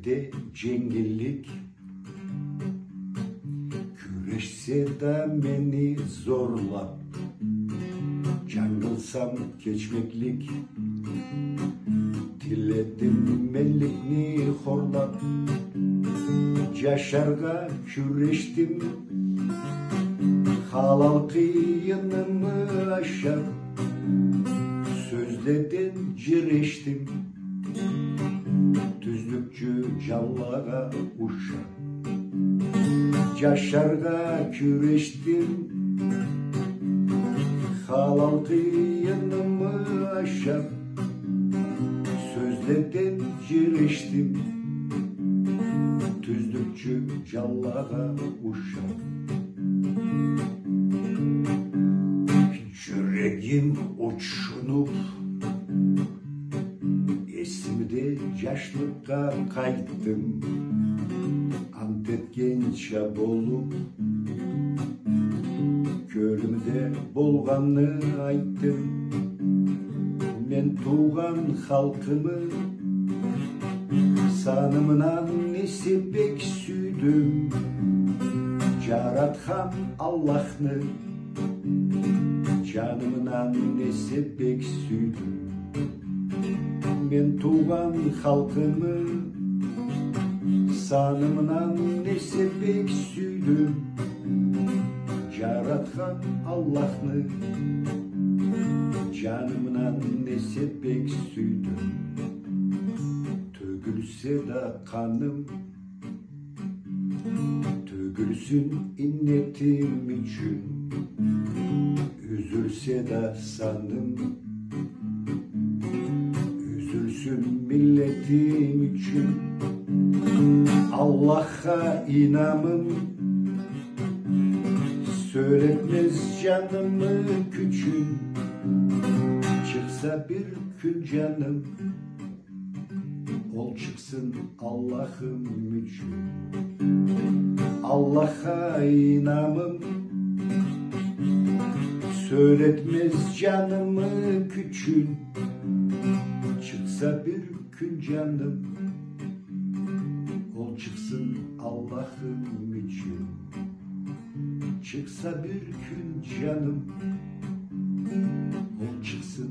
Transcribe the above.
de cengillik, güreşse de beni zorla, can kılsam geçmeklik, diledim mellikni horlap, yaşarga küreştim, halal kıyınımı aşar, sözledin cireştim, düzlükçü canlara uşar. Yaşarga küreştim, halal kıyınımı aşar, sözledin cireştim, düzlükçü canlara uşar. Yüreğim uçunup esimde yaşlıkka kayttım, Antep gençe bolup körümde bolganı ayttım. Men tuğan halkımı sanımdan nesipek süydüm, Yaratkan Allah'ını canımdan nesipek süydüm. Men tuğan halkımı sanımdan nesipek süydüm, Yaratkan Allah'ını canımdan nesipek süydüm. Tökülse de kanım, tökülsün innetim için, üzülse de sanım, üzülsün milletim için. Allah'a inamım söyletmez canımı küçün, çıksa bir gün canım, ol çıksın Allah'ım için. Allah'a inamım söyletmez canımı küçün, çıksa bir gün canım, ol çıksın Allah'ım için. Çıksa bir gün canım, ol çıksın